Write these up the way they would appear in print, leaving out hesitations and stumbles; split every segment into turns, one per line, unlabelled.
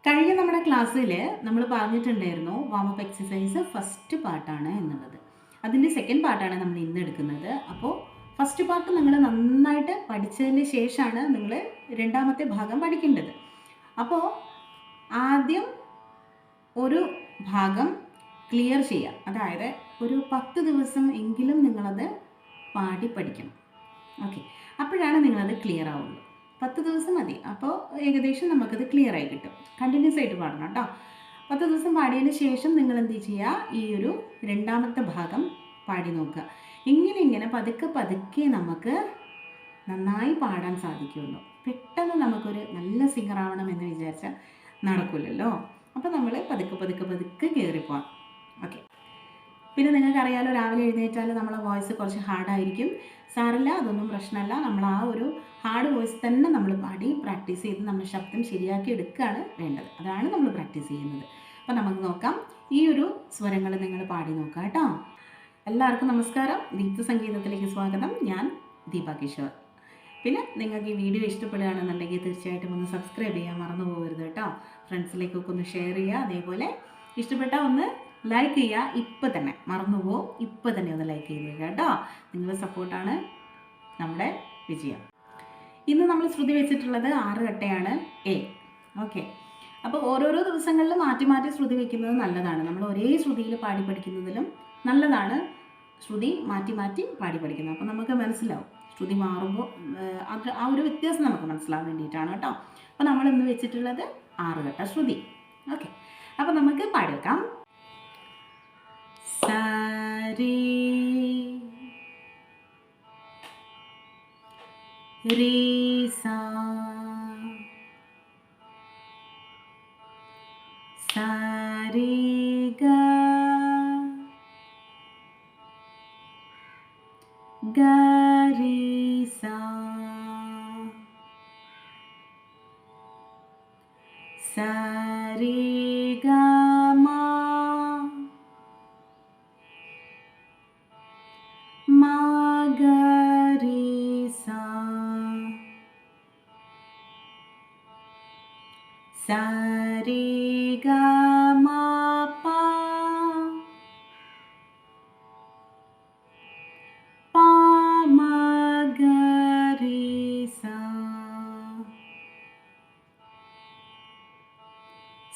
കഴിഞ്ഞ നമ്മുടെ ക്ലാസ്സിൽ നമ്മൾ പറഞ്ഞിട്ടുണ്ടായിരുന്നു വാമപ്പ് എക്സസൈസ് ഫസ്റ്റ് പാർട്ടാണ് എന്നുള്ളത്. അതിൻ്റെ സെക്കൻഡ് പാർട്ടാണ് നമ്മൾ ഇന്ന് എടുക്കുന്നത്. അപ്പോൾ ഫസ്റ്റ് പാർട്ട് നിങ്ങൾ നന്നായിട്ട് പഠിച്ചതിന് ശേഷമാണ് നിങ്ങൾ രണ്ടാമത്തെ ഭാഗം പഠിക്കേണ്ടത്. അപ്പോൾ ആദ്യം ഒരു ഭാഗം ക്ലിയർ ചെയ്യുക, അതായത് ഒരു 10 ദിവസം എങ്കിലും നിങ്ങളത് പാടി പഠിക്കണം. ഓക്കെ, അപ്പോഴാണ് നിങ്ങളത് ക്ലിയർ ആവുള്ളൂ. 10 ദിവസം മതി, അപ്പോൾ ഏകദേശം നമുക്കത് ക്ലിയർ ആയി കിട്ടും. കണ്ടിന്യൂസ് ആയിട്ട് പാടണം കേട്ടോ. 10 ദിവസം പാടിയതിന് ശേഷം നിങ്ങൾ എന്ത് ചെയ്യുക, ഈ ഒരു രണ്ടാമത്തെ ഭാഗം പാടി നോക്കുക. ഇങ്ങനെ പതുക്കെ പതുക്കെ നമുക്ക് നന്നായി പാടാൻ സാധിക്കുള്ളൂ. പെട്ടെന്ന് നമുക്കൊരു നല്ല സിംഗർ ആവണം എന്ന് വിചാരിച്ചാൽ നടക്കില്ലല്ലോ. അപ്പോൾ നമ്മൾ പതുക്കെ കയറിപ്പോവാം. ഓക്കെ, പിന്നെ നിങ്ങൾക്കറിയാലോ, രാവിലെ എഴുന്നേറ്റാൽ നമ്മളെ വോയിസ് കുറച്ച് ഹാർഡായിരിക്കും. സാരമില്ല, അതൊന്നും പ്രശ്നമല്ല. നമ്മൾ ആ ഒരു ഹാർഡ് വോയിസ് തന്നെ നമ്മൾ പാടി പ്രാക്ടീസ് ചെയ്ത് നമ്മുടെ ശബ്ദം ശരിയാക്കി എടുക്കുകയാണ് വേണ്ടത്. അതാണ് നമ്മൾ പ്രാക്ടീസ് ചെയ്യുന്നത്. അപ്പോൾ നമുക്ക് നോക്കാം. ഈ ഒരു സ്വരങ്ങൾ നിങ്ങൾ പാടി നോക്കാം കേട്ടോ. എല്ലാവർക്കും നമസ്കാരം. ദീപ്ത സംഗീതത്തിലേക്ക് സ്വാഗതം. ഞാൻ ദീപ കിഷോർ. പിന്നെ നിങ്ങൾക്ക് ഈ വീഡിയോ ഇഷ്ടപ്പെടുകയാണെന്നുണ്ടെങ്കിൽ തീർച്ചയായിട്ടും ഒന്ന് സബ്സ്ക്രൈബ് ചെയ്യാൻ മറന്നു പോകരുത് കേട്ടോ. ഫ്രണ്ട്സിലേക്കൊക്കെ ഒന്ന് ഷെയർ ചെയ്യുക. അതേപോലെ ഇഷ്ടപ്പെട്ടാൽ ഒന്ന് ലൈക്ക് ചെയ്യുക. ഇപ്പം തന്നെ മറന്നുപോകും, ഇപ്പം തന്നെ ഒന്ന് ലൈക്ക് ചെയ്തേക്കുക കേട്ടോ. നിങ്ങളുടെ സപ്പോർട്ടാണ് നമ്മുടെ വിജയം. ഇന്ന് നമ്മൾ ശ്രുതി വെച്ചിട്ടുള്ളത് 6 കട്ടയാണ്, എ. ഓക്കെ, അപ്പോൾ ഓരോരോ ദിവസങ്ങളിൽ മാറ്റി മാറ്റി ശ്രുതി വയ്ക്കുന്നത് നല്ലതാണ്. നമ്മൾ ഒരേ ശ്രുതിയിൽ പാടി പഠിക്കുന്നതിലും നല്ലതാണ് ശ്രുതി മാറ്റി മാറ്റി പാടി പഠിക്കുന്നത്. അപ്പോൾ നമുക്ക് മനസ്സിലാവും ശ്രുതി മാറുമ്പോൾ അത് ആ ഒരു വ്യത്യാസം നമുക്ക് മനസ്സിലാവാൻ വേണ്ടിയിട്ടാണ് കേട്ടോ. അപ്പോൾ നമ്മൾ ഇന്ന് വെച്ചിട്ടുള്ളത് 6 കട്ട ശ്രുതി. ഓക്കെ, അപ്പോൾ നമുക്ക് പാടി വെക്കാം. സാരി റീ സാ സാരി ഗ ഗ രീ സാ സാരി ഗ മാ മാ ഗ രീ സാ സാരി ഗ മാ പാ പാ മാ ഗ രീ സാ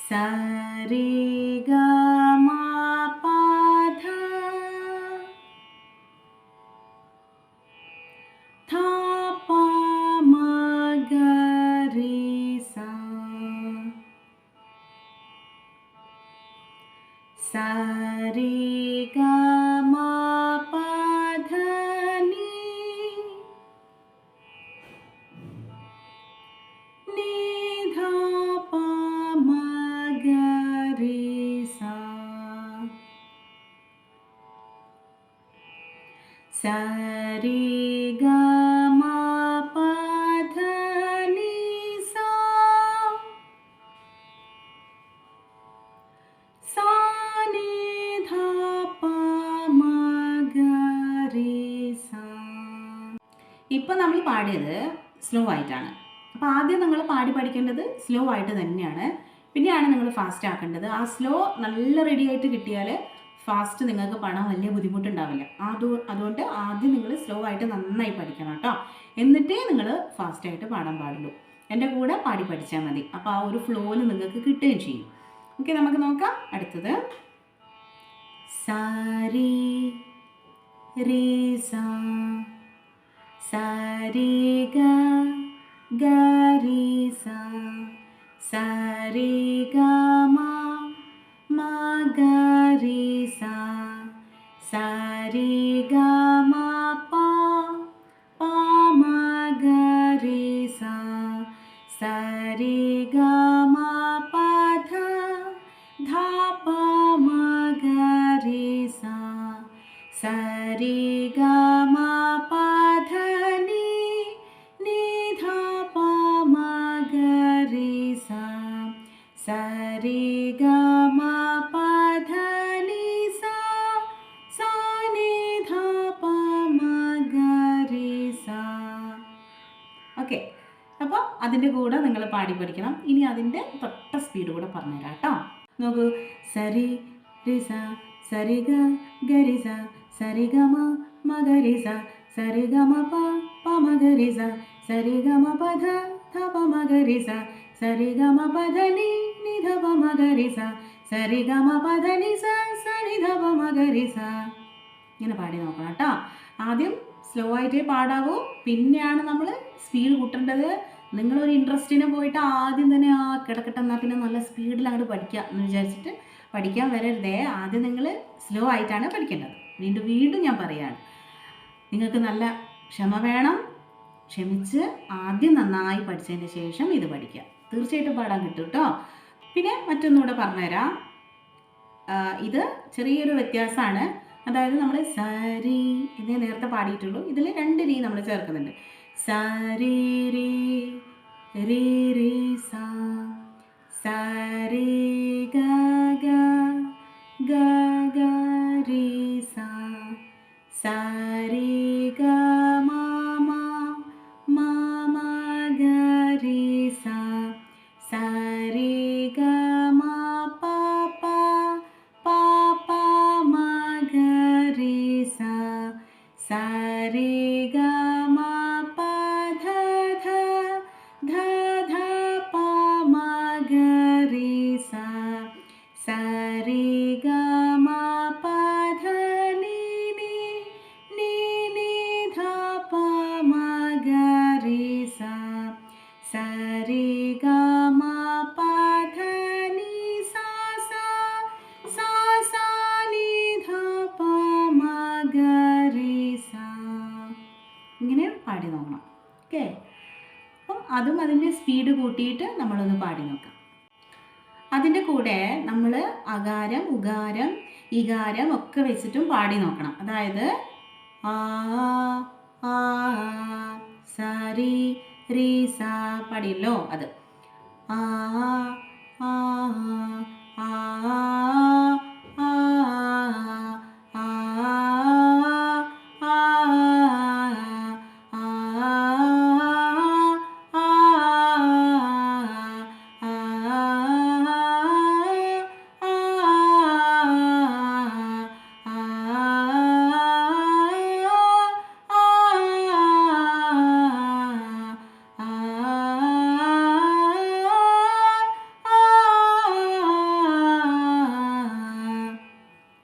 സാരി ഗ മാ പാ ധ ധ പാ മാ ഗ രീ സാ സാരി ഗ മാ പാ ധ നീ നീ ധ പാ മാ ഗ രീ സാ സാരി ഗ മാ പാ ധ നീ സാ സാ നീ ധ പാ മാ ഗ രീ സാ. ഇപ്പോൾ നമ്മൾ പാടിയത് സ്ലോ ആയിട്ടാണ്. അപ്പോൾ ആദ്യം നിങ്ങൾ പാടി പഠിക്കേണ്ടത് സ്ലോ ആയിട്ട് തന്നെയാണ്. പിന്നെയാണ് നിങ്ങൾ ഫാസ്റ്റ് ആക്കേണ്ടത്. ആ സ്ലോ നല്ല റെഡി ആയിട്ട് കിട്ടിയാൽ ഫാസ്റ്റ് നിങ്ങൾക്ക് പാടാൻ വലിയ ബുദ്ധിമുട്ടുണ്ടാവില്ല. അതുകൊണ്ട് ആദ്യം നിങ്ങൾ സ്ലോ ആയിട്ട് നന്നായി പഠിക്കണം കേട്ടോ. എന്നിട്ടേ നിങ്ങൾ ഫാസ്റ്റായിട്ട് പാടാൻ പാടുള്ളൂ. എൻ്റെ കൂടെ പാടി പഠിച്ചാൽ മതി. അപ്പോൾ ആ ഒരു ഫ്ലോയിൽ നിങ്ങൾക്ക് കിട്ടുകയും ചെയ്യും. ഓക്കെ, നമുക്ക് നോക്കാം. അടുത്തത് സാരി റീ സാ സാരി ഗ ഗ രീ സാ സാരി ഗ മാ മാ ഗ രീ സാ സാരി ഗ മാ പാ പാ മാ ഗ രീ സാ സാരി ഗ മാ പാ ധ ധ പാ മാ ഗ രീ സാ സാരി ഗ മാ പാ ധ നീ നീ ധ പാ മാ ഗ രീ സാ സാരി ഗ മാ പാ ധ നീ സാ സാ നീ ധ പാ മാ ഗ രീ സാ. ഓക്കെ, അപ്പോൾ അതിൻ്റെ കൂടെ നിങ്ങൾ പാടി പഠിക്കണം. ഇനി അതിൻ്റെ തൊട്ട സ്പീഡ് കൂടെ പറഞ്ഞുതരാം കേട്ടോ. നോക്കൂ, സരി റിസ സരിഗ ഗരിസ സരിഗമ മഗരിസ സരിഗമ പ മഗരിസ സരിഗമ പധ ധപ മഗരിസ സരിഗമ പധ നി ധപ മഗരിസ സരിഗമ പധ നി സരി ധപ മഗരിസ. ഇങ്ങനെ പാടി നോക്കണം കേട്ടോ. ആദ്യം സ്ലോ ആയിട്ടേ പാടാവൂ, പിന്നെയാണ് നമ്മൾ സ്പീഡ് കൂട്ടേണ്ടത്. നിങ്ങളൊരു ഇൻട്രസ്റ്റിനെ പോയിട്ട് ആദ്യം തന്നെ കിടക്കട്ടെ എന്നാൽ പിന്നെ നല്ല സ്പീഡിൽ അങ്ങോട്ട് പഠിക്കുക എന്ന് വിചാരിച്ചിട്ട് പഠിക്കാൻ വരരുതേ. ആദ്യം നിങ്ങൾ സ്ലോ ആയിട്ടാണ് പഠിക്കേണ്ടത്. വീണ്ടും ഞാൻ പറയുകയാണ്, നിങ്ങൾക്ക് നല്ല ക്ഷമ വേണം. ക്ഷമിച്ച് ആദ്യം നന്നായി പഠിച്ചതിന് ശേഷം ഇത് പഠിക്കുക. തീർച്ചയായിട്ടും പാടാൻ കിട്ടും കേട്ടോ. പിന്നെ മറ്റൊന്നുകൂടെ പറഞ്ഞുതരാം. ഇത് ചെറിയൊരു വ്യത്യാസമാണ്. അതായത് നമ്മൾ സരി എന്നേ നേരത്തെ പാടിയിട്ടുള്ളൂ. ഇതിൽ 2 രീ നമ്മൾ ചേർക്കുന്നുണ്ട്. സരി രി രി രി സ സരി ഗ ഗ ഗ ഗ രി സ സരി ഗ മ മ മ മ ഗ രി സ സരി ഗ മ പ പ പ പ മ ഗ രി സ സരി ഗ മ പ ധ ധ ധ ധ പ മ ഗ രി സ സരി ഗ മ പ ധ നി നി നി നി ധ പ മ ഗ രി സ സരി ഗ മ പ ധ നി സ സ സ സ നി ധ പ മ ഗ രി സ. ഇങ്ങനെ പാടി നോക്കണം. ഓക്കെ, അപ്പം അതും അതിൻ്റെ സ്പീഡ് കൂട്ടിയിട്ട് നമ്മളൊന്ന് പാടി നോക്കാം. അതിൻ്റെ കൂടെ നമ്മൾ അകാരം ഉകാരം ഇകാരം ഒക്കെ വെച്ചിട്ടും പാടി നോക്കണം. അതായത് ആ ആ സരി രി സ പാടിയല്ലോ, അത് ആ ആ ആ ആ ആ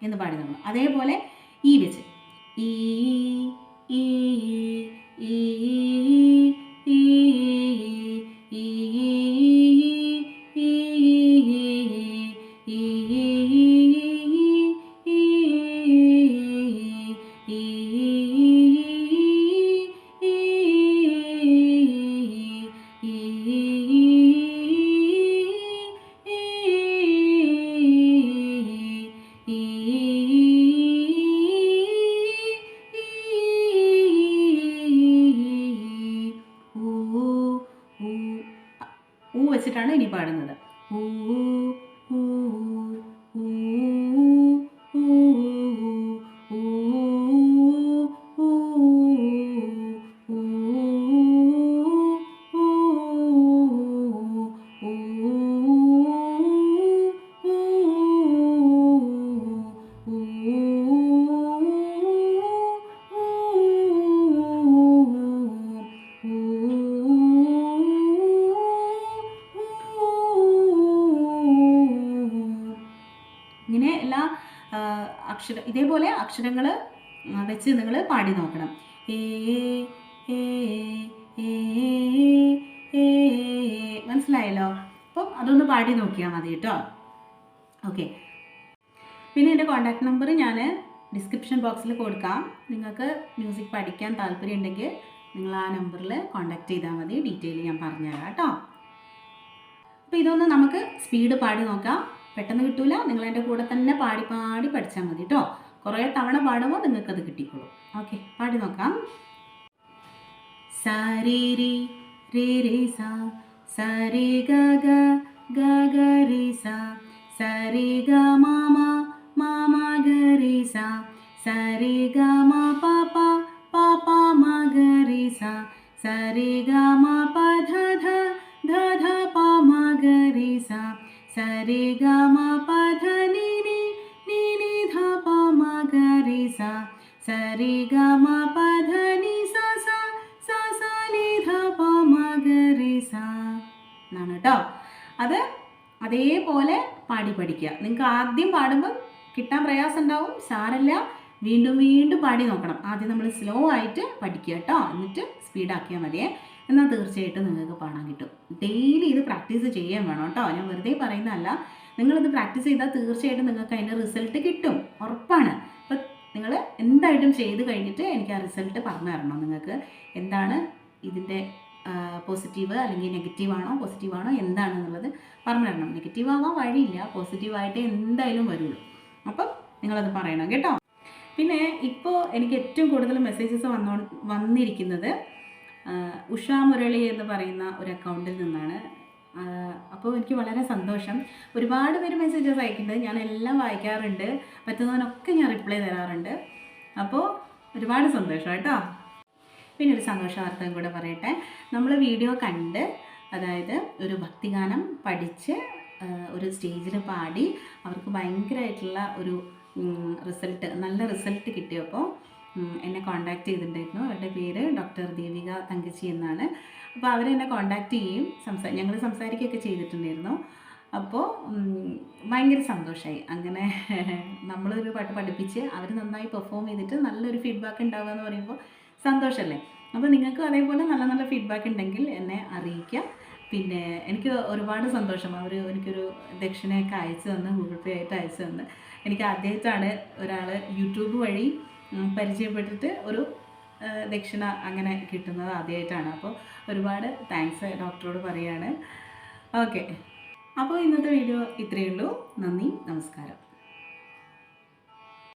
എന്ന് പാടി നമ്മൾ. അതേപോലെ ഈ വെച്ച് ഈ ഈ ഈ ഈ ഈ വെച്ചിട്ടാണ് ഇനി പാടുന്നത്. ഊ ഊ ഊ ഊ ഊ ഊ ഇങ്ങനെ എല്ലാ ഇതേപോലെ അക്ഷരങ്ങൾ വെച്ച് നിങ്ങൾ പാടി നോക്കണം. ഏ ഏ ഏ ഏ മനസ്സിലായല്ലോ? അപ്പം അതൊന്ന് പാടി നോക്കിയാൽ മതി കേട്ടോ. ഓക്കെ, പിന്നെ എൻ്റെ കോൺടാക്ട് നമ്പർ ഞാൻ ഡിസ്ക്രിപ്ഷൻ ബോക്സിൽ കൊടുക്കാം. നിങ്ങൾക്ക് മ്യൂസിക് പഠിക്കാൻ താല്പര്യം ഉണ്ടെങ്കിൽ നിങ്ങൾ ആ നമ്പറിൽ കോൺടാക്ട് ചെയ്താൽ മതി. ഡീറ്റെയിൽ ഞാൻ പറഞ്ഞുതരാം കേട്ടോ. അപ്പോൾ ഇതൊന്ന് നമുക്ക് സ്പീഡ് പാടി നോക്കാം. പെട്ടെന്ന് കിട്ടൂല, നിങ്ങൾ എൻ്റെ കൂടെ തന്നെ പാടി പാടി പഠിച്ചാൽ മതി കേട്ടോ. കുറേ തവണ പാടുമ്പോൾ നിങ്ങൾക്കത് കിട്ടിക്കോളും. ഓക്കെ, പാടി നോക്കാം. സരി രി രി രി സ സരി ഗ ഗ ഗ ഗ രി സ സരി ഗ മ മ മ മ ഗ രി സ സരി ഗ മ പ പ പ പ മ ഗ രി സ സരി ഗ മ പ ധ ധ ധ ധ പ രി സ സ രി ഗ മ പ ധ നി നി നി നി ധ പ മ ഗ രി സ സ രി ഗ മ പ ധ നി സ സ സ സ നി ധ പ മ ഗ രി സ എന്നാണ് കേട്ടോ. അത് അതേപോലെ പാടി പഠിക്കുക. നിങ്ങൾക്ക് ആദ്യം പാടുമ്പോൾ കിട്ടാൻ പ്രയാസം ഉണ്ടാവും, സാരല്ല, വീണ്ടും വീണ്ടും പാടി നോക്കണം. ആദ്യം നമ്മൾ സ്ലോ ആയിട്ട് പഠിക്കുക കേട്ടോ, എന്നിട്ട് സ്പീഡാക്കിയാൽ മതിയേ. എന്നാൽ തീർച്ചയായിട്ടും നിങ്ങൾക്ക് പാടാൻ കിട്ടും. ഡെയിലി ഇത് പ്രാക്ടീസ് ചെയ്യാൻ വേണം കേട്ടോ, ഞാൻ വെറുതെ പറയുന്നതല്ല. നിങ്ങളിത് പ്രാക്ടീസ് ചെയ്താൽ തീർച്ചയായിട്ടും നിങ്ങൾക്ക് അതിൻ്റെ റിസൾട്ട് കിട്ടും, ഉറപ്പാണ്. അപ്പം നിങ്ങൾ എന്തായിട്ടും ചെയ്ത് കഴിഞ്ഞിട്ട് എനിക്ക് ആ റിസൾട്ട് പറഞ്ഞു തരണം. നിങ്ങൾക്ക് എന്താണ് ഇതിൻ്റെ പോസിറ്റീവ് അല്ലെങ്കിൽ നെഗറ്റീവാണോ പോസിറ്റീവാണോ എന്താണെന്നുള്ളത് പറഞ്ഞു തരണം. നെഗറ്റീവ് ആവാൻ വഴിയില്ല, പോസിറ്റീവായിട്ടേ എന്തായാലും വരുള്ളൂ. അപ്പം നിങ്ങളത് പറയണം കേട്ടോ. പിന്നെ ഇപ്പോൾ എനിക്ക് ഏറ്റവും കൂടുതൽ മെസ്സേജസ് വന്നിരിക്കുന്നത് ഉഷ മുരളി എന്ന് പറയുന്ന ഒരു അക്കൗണ്ടിൽ നിന്നാണ്. അപ്പോൾ എനിക്ക് വളരെ സന്തോഷം. ഒരുപാട് പേര് മെസ്സേജസ് അയക്കുന്നുണ്ട്, ഞാൻ എല്ലാം വായിക്കാറുണ്ട്, പറ്റുന്നതിനൊക്കെ ഞാൻ റിപ്ലൈ തരാറുണ്ട്. അപ്പോൾ ഒരുപാട് സന്തോഷം കേട്ടോ. പിന്നെ ഒരു സന്തോഷ വാർത്തയും കൂടെ പറയട്ടെ. നമ്മൾ വീഡിയോ കണ്ട്, അതായത് ഒരു ഭക്തിഗാനം പഠിച്ച് ഒരു സ്റ്റേജിൽ പാടി അവർക്ക് ഭയങ്കരമായിട്ടുള്ള ഒരു റിസൾട്ട്, നല്ല റിസൾട്ട് കിട്ടിയപ്പോൾ എന്നെ കോൺടാക്റ്റ് ചെയ്തിട്ടുണ്ടായിരുന്നു. അവരുടെ പേര് ഡോക്ടർ ദേവിക തങ്കച്ചി എന്നാണ്. അപ്പോൾ അവരെന്നെ കോൺടാക്റ്റ് ചെയ്യും, ഞങ്ങൾ സംസാരിക്കുകയൊക്കെ ചെയ്തിട്ടുണ്ടായിരുന്നു. അപ്പോൾ ഭയങ്കര സന്തോഷമായി. അങ്ങനെ നമ്മളൊരു പാട്ട് പഠിപ്പിച്ച് അവർ നന്നായി പെർഫോം ചെയ്തിട്ട് നല്ലൊരു ഫീഡ്ബാക്ക് ഉണ്ടാവുക എന്ന് പറയുമ്പോൾ സന്തോഷമല്ലേ. അപ്പോൾ നിങ്ങൾക്കും അതേപോലെ നല്ല നല്ല ഫീഡ്ബാക്ക് ഉണ്ടെങ്കിൽ എന്നെ അറിയിക്കുക. പിന്നെ എനിക്ക് ഒരുപാട് സന്തോഷം, അവർ എനിക്കൊരു ദക്ഷിണയൊക്കെ അയച്ചു തന്ന്, ഗൂഗിൾ പേ ആയിട്ട് അയച്ചു തന്ന്. എനിക്ക് ആദ്യമായിട്ടാണ് ഒരാൾ യൂട്യൂബ് വഴി പരിചയപ്പെട്ടിട്ട് ഒരു ദക്ഷിണ അങ്ങനെ കിട്ടുന്നത് ആദ്യമായിട്ടാണ്. അപ്പോൾ ഒരുപാട് താങ്ക്സ് ഡോക്ടറോട് പറയുകയാണ്. ഓക്കെ, അപ്പോൾ ഇന്നത്തെ വീഡിയോ ഇത്രയേ ഉള്ളൂ. നന്ദി, നമസ്കാരം.